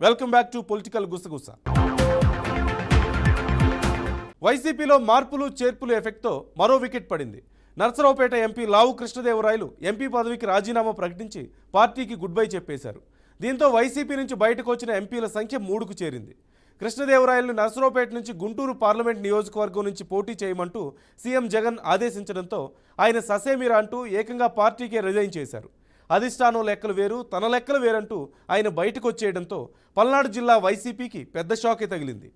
Welcome back to political గుసగుస. వైసీపీలో మార్పులు చేర్పులు ఎఫెక్ట్తో మరో వికెట్ పడింది. నర్సరావుపేట ఎంపీ లావు కృష్ణదేవరాయలు ఎంపీ పదవికి రాజీనామా ప్రకటించి పార్టీకి గుడ్ బై చెప్పేశారు. దీంతో వైసీపీ నుంచి బయటకు వచ్చిన ఎంపీల సంఖ్య 3కు చేరింది. కృష్ణదేవరాయలను నర్సరావుపేట నుంచి గుంటూరు పార్లమెంట్ నియోజకవర్గం నుంచి పోటీ చేయమంటూ సీఎం జగన్ ఆదేశించడంతో ఆయన ససేమిరా అంటూ ఏకంగా పార్టీకే రిజైన్ చేశారు. అధిష్టానం లెక్కలు వేరు, తన లెక్కలు వేరంటూ ఆయన బయటకు వచ్చేయడంతో పల్నాడు జిల్లా వైసీపీకి పెద్ద షాకే తగిలింది.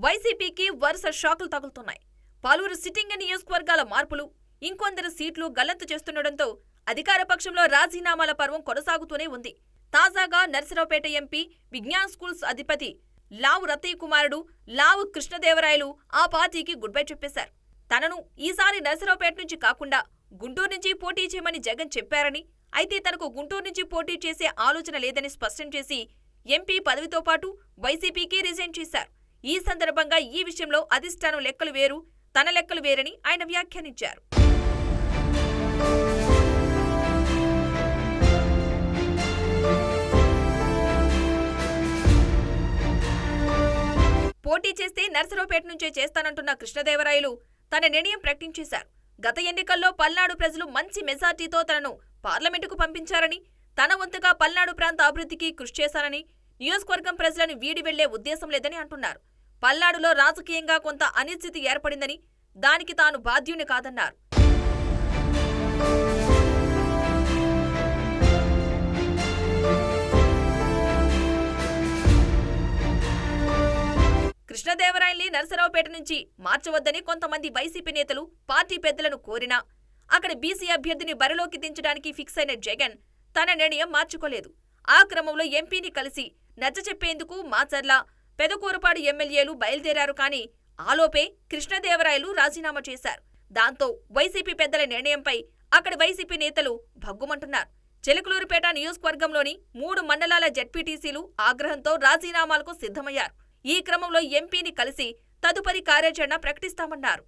వైసీపీకి వరుస షాకులు తగులుతున్నాయి. పలువురు సిట్టింగ్ నియోజకవర్గాల మార్పులు, ఇంకొందరు సీట్లు గల్లంతు చేస్తుండటంతో అధికార పక్షంలో రాజీనామాల పర్వం కొనసాగుతూనే ఉంది. తాజాగా నర్సరావుపేట ఎంపీ విజ్ఞాన్ స్కూల్స్ అధిపతి లావు రతయ్య కుమారుడు లావు కృష్ణదేవరాయలు ఆ పార్టీకి గుడ్ బై చెప్పేశారు. తనను ఈసారి నర్సరావుపేట నుంచి కాకుండా గుంటూరు నుంచి పోటీ చేయమని జగన్ చెప్పారని, అయితే తనకు గుంటూరు నుంచి పోటీ చేసే ఆలోచన లేదని స్పష్టం చేసి ఎంపీ పదవితో పాటు వైసీపీకి రిజైన్ చేశారు. ఈ సందర్భంగా ఈ విషయంలో అధిష్టానం లెక్కలు వేరు, తన లెక్కలు వేరని ఆయన వ్యాఖ్యానించారు. పోటీ చేస్తే నర్సరావుపేట నుంచే చేస్తానంటున్న కృష్ణదేవరాయలు తన నిర్ణయం ప్రకటించేశారు. గత ఎన్నికల్లో పల్నాడు ప్రజలు మంచి మెజార్టీతో తనను పార్లమెంటుకు పంపించారని, తన వంతుగా పల్నాడు ప్రాంత అభివృద్ధికి కృషి చేశానని, నియోజకవర్గం ప్రజలను వీడి వెళ్లే ఉద్దేశం లేదని అంటున్నారు. పల్నాడులో రాజకీయంగా కొంత అనిశ్చితి ఏర్పడిందని, దానికి తాను బాధ్యుని కాదన్నారు. కృష్ణదేవరాయల్ని నర్సరావుపేట నుంచి మార్చవద్దని కొంతమంది వైసీపీ నేతలు పార్టీ పెద్దలను కోరినా అక్కడ బీసీ అభ్యర్థిని బరిలోకి దించడానికి ఫిక్స్ అయిన జగన్ తన నిర్ణయం మార్చుకోలేదు. ఆ క్రమంలో ఎంపీని కలిసి నచ్చచెప్పేందుకు మాచర్ల, పెదకూరపాడు ఎమ్మెల్యేలు బయలుదేరారు. కానీ ఆలోపే కృష్ణదేవరాయలు రాజీనామా చేశారు. దాంతో వైసీపీ పెద్దల నిర్ణయంపై అక్కడి వైసీపీ నేతలు భగ్గుమంటున్నారు. చిలకలూరుపేట నియోజకవర్గంలోని 3 మండలాల జెడ్పీటీసీలు ఆగ్రహంతో రాజీనామాలకు సిద్ధమయ్యారు. ఈ క్రమంలో ఎంపీని కలిసి తదుపరి కార్యాచరణ ప్రకటిస్తామన్నారు.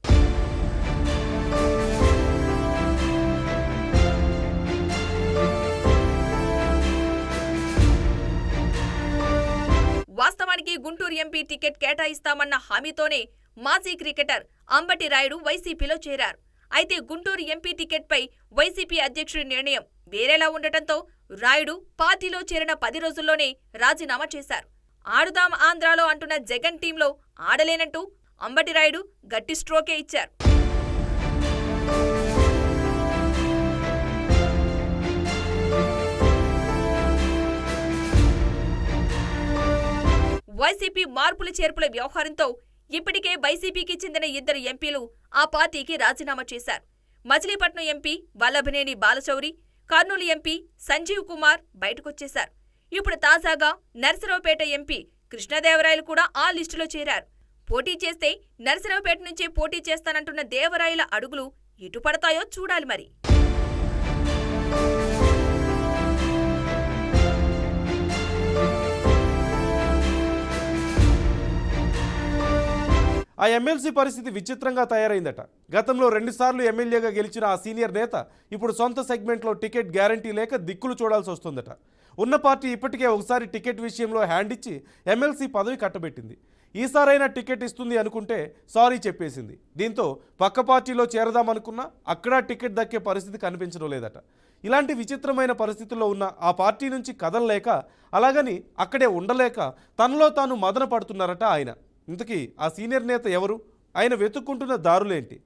వాస్తవానికి గుంటూరు ఎంపీ టికెట్ కేటాయిస్తామన్న హామీతోనే మాజీ క్రికెటర్ అంబటి రాయుడు వైసీపీలో చేరారు. అయితే గుంటూరు ఎంపీ టికెట్పై వైసీపీ అధ్యక్షుడి నిర్ణయం వేరేలా ఉండటంతో రాయుడు పార్టీలో చేరిన 10 రోజుల్లోనే రాజీనామా చేశారు. ఆడుదాం ఆంధ్రాలో అంటున్న జగన్ టీంలో ఆడలేనంటూ అంబటి రాయుడు గట్టి స్ట్రోకే ఇచ్చారు. వైసీపీ మార్పుల చేర్పుల వ్యవహారంతో ఇప్పటికే వైసీపీకి చెందిన 2 ఎంపీలు ఆ పార్టీకి రాజీనామా చేశారు. మచిలీపట్నం ఎంపీ వల్లభనేని బాలశౌరి, కర్నూలు ఎంపీ సంజీవ్ కుమార్ బయటకొచ్చేశారు. ఇప్పుడు తాజాగా నర్సరావుపేట ఎంపీ కృష్ణదేవరాయలు కూడా ఆ లిస్టులో చేరారు. పోటీ చేస్తే నర్సరావుపేట నుంచే పోటీ చేస్తానంటున్న దేవరాయల అడుగులు ఎటు పడతాయో చూడాలి మరి. ఆ ఎమ్మెల్సీ పరిస్థితి విచిత్రంగా తయారైందట. గతంలో 2 సార్లు ఎమ్మెల్యేగా గెలిచిన ఆ సీనియర్ నేత ఇప్పుడు సొంత సెగ్మెంట్లో టికెట్ గ్యారంటీ లేక దిక్కులు చూడాల్సి వస్తుందట. ఉన్న పార్టీ ఇప్పటికే ఒకసారి టికెట్ విషయంలో హ్యాండ్ ఇచ్చి ఎమ్మెల్సీ పదవి కట్టబెట్టింది. ఈసారైనా టికెట్ ఇస్తుంది అనుకుంటే సారీ చెప్పేసింది. దీంతో పక్క పార్టీలో చేరదామనుకున్నా అక్కడ టికెట్ దక్కే పరిస్థితి కనిపించడం లేదట. ఇలాంటి విచిత్రమైన పరిస్థితుల్లో ఉన్న ఆ పార్టీ నుంచి కదలలేక, అలాగని అక్కడే ఉండలేక తనలో తాను మదన పడుతున్నారట ఆయన. ఇంతకీ ఆ సీనియర్ నేత ఎవరు? ఆయన వెతుక్కుంటున్న దారులేంటి?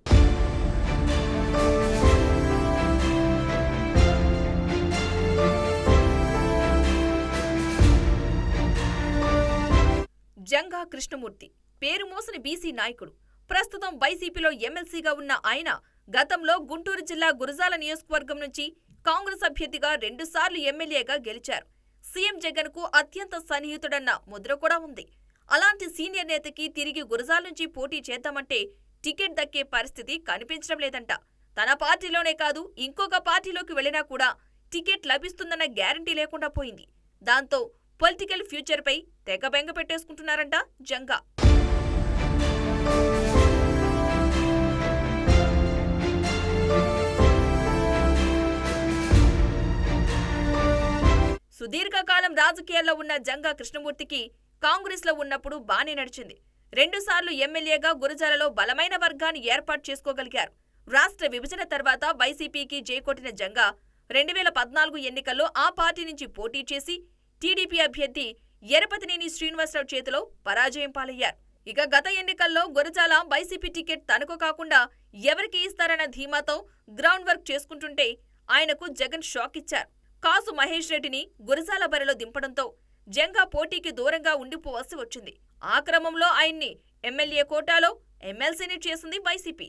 జంగా కృష్ణమూర్తి పేరు మోసిన బీసీ నాయకుడు. ప్రస్తుతం వైసీపీలో ఎమ్మెల్సీగా ఉన్న ఆయన గతంలో గుంటూరు జిల్లా గురజాల నియోజకవర్గం నుంచి కాంగ్రెస్ అభ్యర్థిగా 2 సార్లు ఎమ్మెల్యేగా గెలిచారు. సీఎం జగన్ కు అత్యంత సన్నిహితుడన్న ముద్ర కూడా ఉంది. అలాంటి సీనియర్ నేతకి తిరిగి గురజాల నుంచి పోటీ చేద్దామంటే టికెట్ దక్కే పరిస్థితి కనిపించడం లేదంట. తన పార్టీలోనే కాదు ఇంకొక పార్టీలోకి వెళ్లినా కూడా టికెట్ లభిస్తుందన్న గ్యారంటీ లేకుండా పోయింది. దాంతో పొలిటికల్ ఫ్యూచర్ పై తెగ బెంగ పెట్టేసుకుంటున్నారంట జంగా. సుదీర్ఘకాలం రాజకీయాల్లో ఉన్న జంగా కృష్ణమూర్తికి కాంగ్రెస్లో ఉన్నప్పుడు బానే నడిచింది. 2 సార్లు ఎమ్మెల్యేగా గురజాలలో బలమైన వర్గాన్ని ఏర్పాటు చేసుకోగలిగారు. రాష్ట్ర విభజన తర్వాత వైసీపీకి జైకొట్టిన జంగా 2014 ఎన్నికల్లో ఆ పార్టీ నుంచి పోటీ చేసి టీడీపీ అభ్యర్థి ఎరపతినేని శ్రీనివాసరావు చేతిలో పరాజయం పాలయ్యారు. ఇక గత ఎన్నికల్లో గురజాల వైసీపీ టికెట్ తనకు కాకుండా ఎవరికి ఇస్తారన్న ధీమాతో గ్రౌండ్ వర్క్ చేసుకుంటుంటే ఆయనకు జగన్ షాక్ ఇచ్చారు. కాసు మహేష్ రెడ్డిని గురజాల బరిలో దింపడంతో జంగా పోటీకి దూరంగా ఉండిపోవాల్సి వచ్చింది. ఆ క్రమంలో ఆయన్ని ఎమ్మెల్యే కోటాలో ఎమ్మెల్సీని చేసింది వైసీపీ.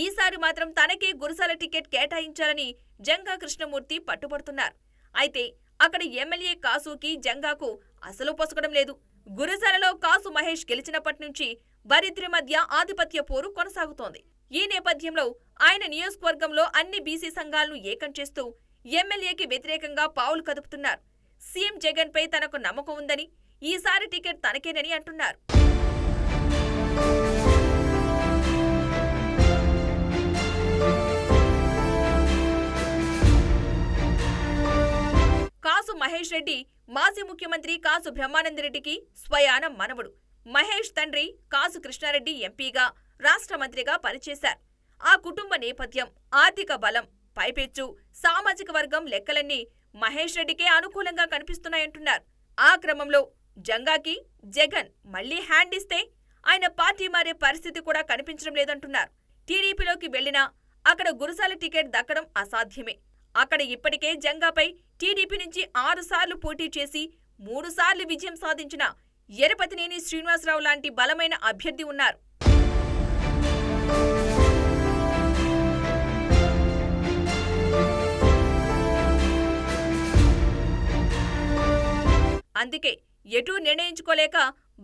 ఈసారి మాత్రం తనకే గురజాల టికెట్ కేటాయించాలని జంగా కృష్ణమూర్తి పట్టుబడుతున్నారు. అయితే అక్కడ ఎమ్మెల్యే కాసుకి జంగాకు అసలు పొసగడం లేదు. గురజాలలో కాసు మహేష్ గెలిచినప్పటి నుంచి వారిద్దరి మధ్య ఆధిపత్య పోరు కొనసాగుతోంది. ఈ నేపథ్యంలో ఆయన నియోజకవర్గంలో అన్ని బీసీ సంఘాలను ఏకం చేస్తూ ఎమ్మెల్యేకి వ్యతిరేకంగా పావులు కదుపుతున్నారు. సీఎం జగన్ పై తనకు నమ్మకం ఉందని, ఈసారి టికెట్ తనకేనని అంటున్నారు. కాసు మహేష్ రెడ్డి మాజీ ముఖ్యమంత్రి కాసు బ్రహ్మానందరెడ్డికి స్వయాన మనవడు. మహేష్ తండ్రి కాసు కృష్ణారెడ్డి ఎంపీగా, రాష్ట్ర మంత్రిగా పనిచేశారు. ఆ కుటుంబ నేపథ్యం, ఆర్థిక బలం, పైపెచ్చు సామాజిక వర్గం లెక్కలన్నీ మహేష్ రెడ్డికే అనుకూలంగా కనిపిస్తున్నాయంటున్నారు. ఆ క్రమంలో జంగాకి జగన్ మళ్లీ హ్యాండ్ ఇస్తే ఆయన పార్టీ మారే పరిస్థితి కూడా కనిపించడం లేదంటున్నారు. టీడీపీలోకి వెళ్లినా అక్కడ గురజాల టికెట్ దక్కడం అసాధ్యమే. అక్కడ ఇప్పటికే జంగాపై టీడీపీ నుంచి 6 సార్లు పోటీ చేసి 3 సార్లు విజయం సాధించిన ఎరపతినేని శ్రీనివాసరావు లాంటి బలమైన అభ్యర్థి ఉన్నారు. అందుకే ఎటూ నిర్ణయించుకోలేక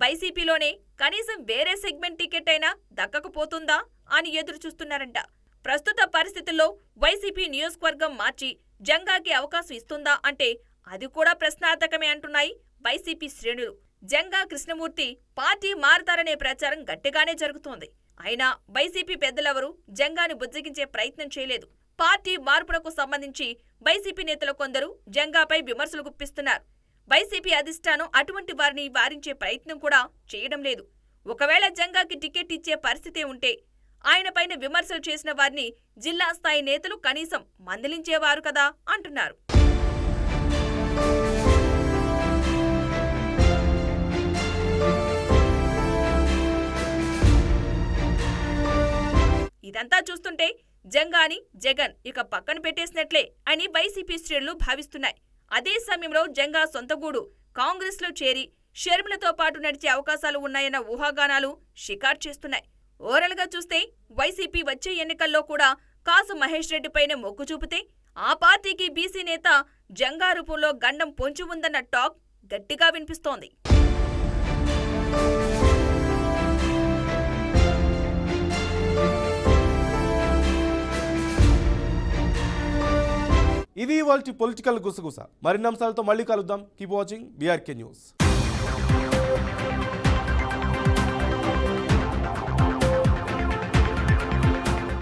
వైసీపీలోనే కనీసం వేరే సెగ్మెంట్ టికెట్ అయినా దక్కకపోతుందా అని ఎదురు చూస్తున్నారంట. ప్రస్తుత పరిస్థితుల్లో వైసీపీ నియోజకవర్గం మార్చి జంగాకి అవకాశం ఇస్తుందా అంటే అది కూడా ప్రశ్నార్థకమే అంటున్నాయి వైసీపీ శ్రేణులు. జంగా కృష్ణమూర్తి పార్టీ మారతారనే ప్రచారం గట్టిగానే జరుగుతోంది. అయినా వైసీపీ పెద్దలెవరూ జంగాని బుజ్జగించే ప్రయత్నం చేయలేదు. పార్టీ మార్పునకు సంబంధించి వైసీపీ నేతలు కొందరు జంగాపై విమర్శలు గుప్పిస్తున్నారు. వైసీపీ అధిష్టానం అటువంటి వారిని వారించే ప్రయత్నం కూడా చేయడం లేదు. ఒకవేళ జంగాకి టికెట్ ఇచ్చే పరిస్థితే ఉంటే ఆయన పైన విమర్శలు చేసిన వారిని జిల్లా స్థాయి నేతలు కనీసం మందలించేవారు కదా అంటున్నారు. ఇదంతా చూస్తుంటే జంగాని జగన్ ఇక పక్కన పెట్టేసినట్లే అని వైసీపీ శ్రేణులు భావిస్తున్నాయి. అదే సమయంలో జంగా సొంతగూడు కాంగ్రెస్ లో చేరి షర్మిలతో పాటు నడిచే అవకాశాలు ఉన్నాయన్న ఊహాగానాలు షికారు చేస్తున్నాయి. ఓవరాల్ గా చూస్తే వైసీపీ వచ్చే ఎన్నికల్లో కూడా కాసు మహేష్ రెడ్డి పైన మొగ్గు చూపితే ఆ పార్టీకి బీసీ నేత జంగా రూపంలో గండం పొంచి ఉందన్న టాక్ గట్టిగా వినిపిస్తోంది. ఇది ఇవాల్టి పొలిటికల్ గుసగుస. మరిన్ని అంశాలతో మళ్ళీ కలుద్దాం. Keep watching BRK news.